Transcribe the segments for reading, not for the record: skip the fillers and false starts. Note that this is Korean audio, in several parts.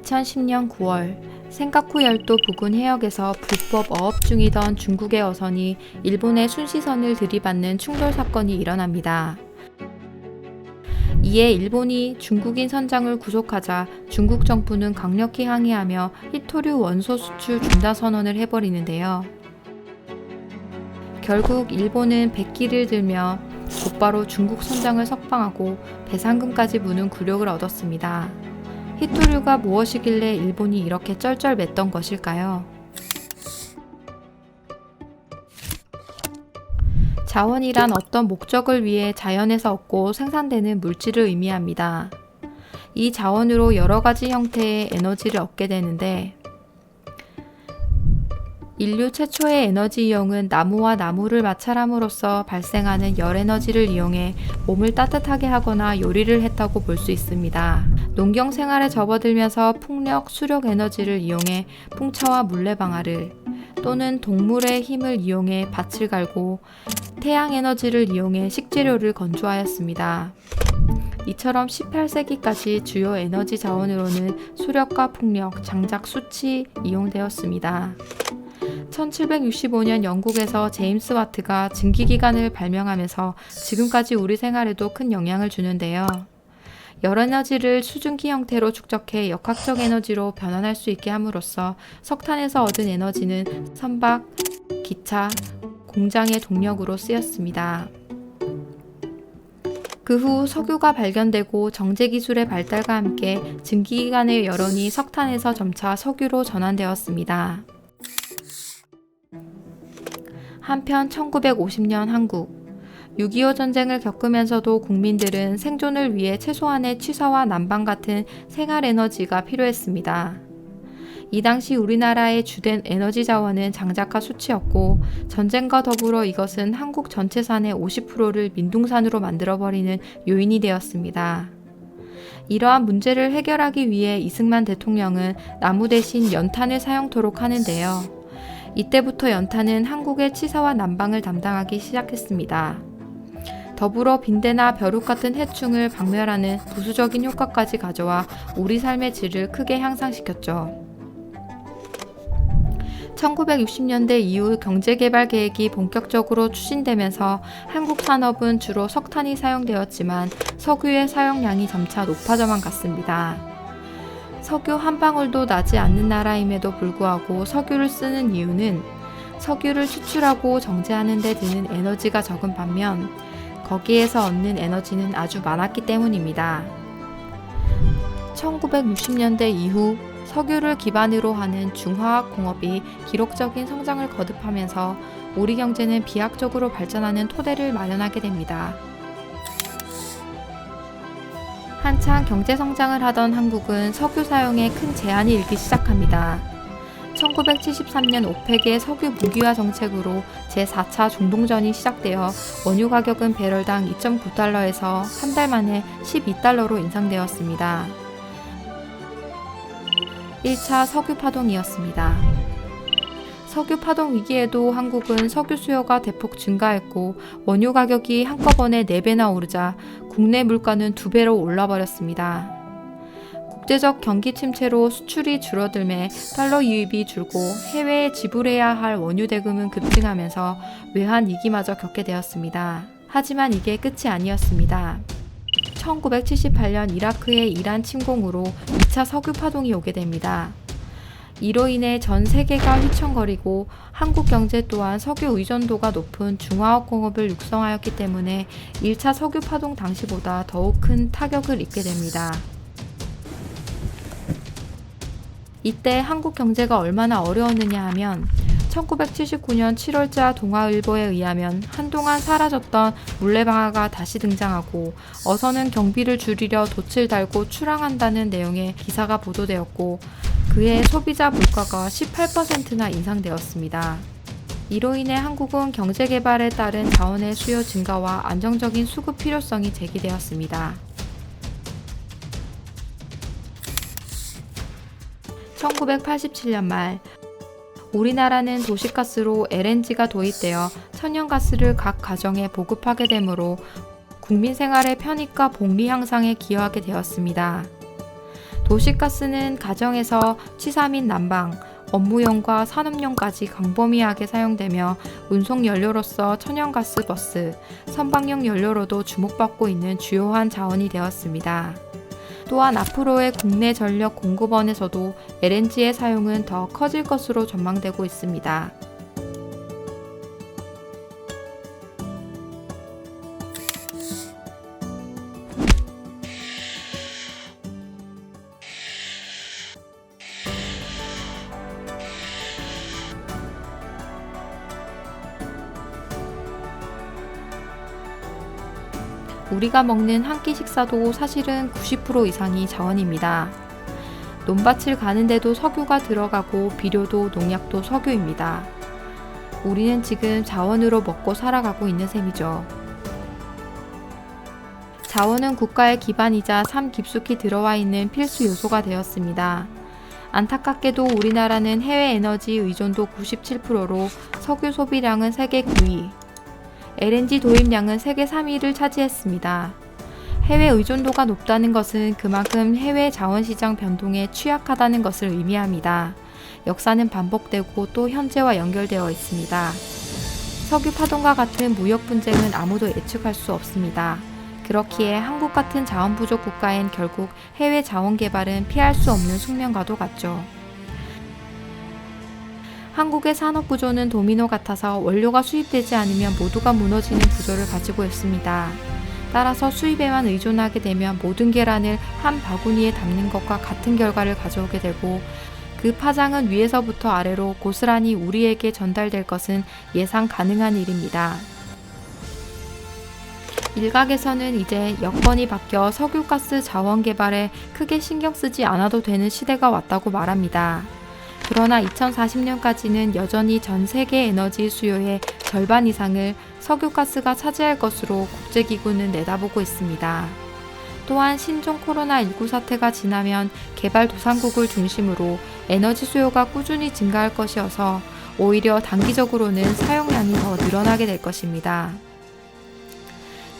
2010년 9월 센카쿠 열도 부근 해역에서 불법 어업 중이던 중국의 어선이 일본의 순시선을 들이받는 충돌 사건이 일어납니다. 이에 일본이 중국인 선장을 구속하자 중국 정부는 강력히 항의하며 히토류 원소 수출 중단 선언을 해버리는데요. 결국 일본은 백기를 들며 곧바로 중국 선장을 석방하고 배상금까지 무는 굴욕을 얻었습니다. 히토류가 무엇이길래 일본이 이렇게 쩔쩔맸던 것일까요? 자원이란 어떤 목적을 위해 자연에서 얻고 생산되는 물질을 의미합니다. 이 자원으로 여러 가지 형태의 에너지를 얻게 되는데, 인류 최초의 에너지 이용은 나무와 나무를 마찰함으로써 발생하는 열 에너지를 이용해 몸을 따뜻하게 하거나 요리를 했다고 볼 수 있습니다. 농경 생활에 접어들면서 풍력, 수력 에너지를 이용해 풍차와 물레방아를, 또는 동물의 힘을 이용해 밭을 갈고 태양 에너지를 이용해 식재료를 건조하였습니다. 이처럼 18세기까지 주요 에너지 자원으로는 수력과 풍력, 장작, 숯이 이용되었습니다. 1765년 영국에서 제임스 와트가 증기기관을 발명하면서 지금까지 우리 생활에도 큰 영향을 주는데요. 열에너지를 수증기 형태로 축적해 역학적 에너지로 변환할 수 있게 함으로써 석탄에서 얻은 에너지는 선박, 기차, 공장의 동력으로 쓰였습니다. 그 후 석유가 발견되고 정제기술의 발달과 함께 증기기관의 여론이 석탄에서 점차 석유로 전환되었습니다. 한편 1950년 한국, 6.25 전쟁을 겪으면서도 국민들은 생존을 위해 최소한의 취사와 난방 같은 생활에너지가 필요했습니다. 이 당시 우리나라의 주된 에너지 자원은 장작과 숯이었고, 전쟁과 더불어 이것은 한국 전체산의 50%를 민둥산으로 만들어버리는 요인이 되었습니다. 이러한 문제를 해결하기 위해 이승만 대통령은 나무 대신 연탄을 사용토록 하는데요. 이때부터 연탄은 한국의 치사와 난방을 담당하기 시작했습니다. 더불어 빈대나 벼룩 같은 해충을 박멸하는 부수적인 효과까지 가져와 우리 삶의 질을 크게 향상시켰죠. 1960년대 이후 경제개발 계획이 본격적으로 추진되면서 한국 산업은 주로 석탄이 사용되었지만 석유의 사용량이 점차 높아져만 갔습니다. 석유 한 방울도 나지 않는 나라임에도 불구하고 석유를 쓰는 이유는 석유를 추출하고 정제하는 데 드는 에너지가 적은 반면 거기에서 얻는 에너지는 아주 많았기 때문입니다. 1960년대 이후 석유를 기반으로 하는 중화학 공업이 기록적인 성장을 거듭하면서 우리 경제는 비약적으로 발전하는 토대를 마련하게 됩니다. 한창 경제 성장을 하던 한국은 석유 사용에 큰 제한이 일기 시작합니다. 1973년 오펙의 석유 무기화 정책으로 제4차 중동전이 시작되어 원유 가격은 배럴당 2.9달러에서 한 달 만에 12달러로 인상되었습니다. 1차 석유 파동이었습니다. 석유 파동 위기에도 한국은 석유 수요가 대폭 증가했고 원유 가격이 한꺼번에 4배나 오르자 국내 물가는 2배로 올라버렸습니다. 국제적 경기 침체로 수출이 줄어들매 달러 유입이 줄고 해외에 지불해야 할 원유 대금은 급증하면서 외환 위기마저 겪게 되었습니다. 하지만 이게 끝이 아니었습니다. 1978년 이라크의 이란 침공으로 2차 석유 파동이 오게 됩니다. 이로 인해 전 세계가 휘청거리고 한국 경제 또한 석유 의존도가 높은 중화학 공업을 육성하였기 때문에 1차 석유 파동 당시보다 더욱 큰 타격을 입게 됩니다. 이때 한국 경제가 얼마나 어려웠느냐 하면 1979년 7월자 동아일보에 의하면 한동안 사라졌던 물레방아가 다시 등장하고 어선은 경비를 줄이려 돛을 달고 출항한다는 내용의 기사가 보도되었고 그해 소비자 물가가 18%나 인상되었습니다. 이로 인해 한국은 경제개발에 따른 자원의 수요 증가와 안정적인 수급 필요성이 제기되었습니다. 1987년 말 우리나라는 도시가스로 LNG가 도입되어 천연가스를 각 가정에 보급하게 되므로 국민 생활의 편익과 복리 향상에 기여하게 되었습니다. 도시가스는 가정에서 취사 및 난방, 업무용과 산업용까지 광범위하게 사용되며 운송 연료로서 천연가스 버스, 선박용 연료로도 주목받고 있는 주요한 자원이 되었습니다. 또한 앞으로의 국내 전력 공급원에서도 LNG의 사용은 더 커질 것으로 전망되고 있습니다. 우리가 먹는 한 끼 식사도 사실은 90% 이상이 자원입니다. 논밭을 가는데도 석유가 들어가고 비료도 농약도 석유입니다. 우리는 지금 자원으로 먹고 살아가고 있는 셈이죠. 자원은 국가의 기반이자 삶 깊숙이 들어와 있는 필수 요소가 되었습니다. 안타깝게도 우리나라는 해외 에너지 의존도 97%로 석유 소비량은 세계 9위, LNG 도입량은 세계 3위를 차지했습니다. 해외 의존도가 높다는 것은 그만큼 해외 자원시장 변동에 취약하다는 것을 의미합니다. 역사는 반복되고 또 현재와 연결되어 있습니다. 석유 파동과 같은 무역 분쟁은 아무도 예측할 수 없습니다. 그렇기에 한국 같은 자원 부족 국가엔 결국 해외 자원 개발은 피할 수 없는 숙명과도 같죠. 한국의 산업 구조는 도미노 같아서 원료가 수입되지 않으면 모두가 무너지는 구조를 가지고 있습니다. 따라서 수입에만 의존하게 되면 모든 계란을 한 바구니에 담는 것과 같은 결과를 가져오게 되고 그 파장은 위에서부터 아래로 고스란히 우리에게 전달될 것은 예상 가능한 일입니다. 일각에서는 이제 여건이 바뀌어 석유가스 자원 개발에 크게 신경 쓰지 않아도 되는 시대가 왔다고 말합니다. 그러나 2040년까지는 여전히 전 세계 에너지 수요의 절반 이상을 석유가스가 차지할 것으로 국제기구는 내다보고 있습니다. 또한 신종 코로나19 사태가 지나면 개발도상국을 중심으로 에너지 수요가 꾸준히 증가할 것이어서 오히려 단기적으로는 사용량이 더 늘어나게 될 것입니다.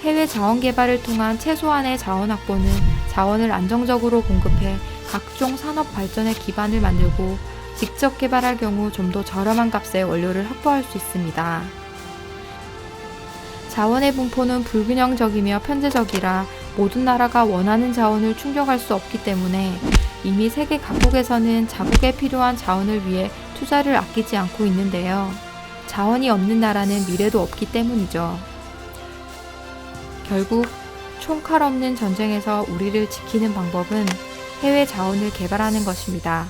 해외 자원 개발을 통한 최소한의 자원 확보는 자원을 안정적으로 공급해 각종 산업 발전의 기반을 만들고 직접 개발할 경우 좀 더 저렴한 값에 원료를 확보할 수 있습니다. 자원의 분포는 불균형적이며 편제적이라 모든 나라가 원하는 자원을 충족할 수 없기 때문에 이미 세계 각국에서는 자국에 필요한 자원을 위해 투자를 아끼지 않고 있는데요. 자원이 없는 나라는 미래도 없기 때문이죠. 결국 총칼 없는 전쟁에서 우리를 지키는 방법은 해외 자원을 개발하는 것입니다.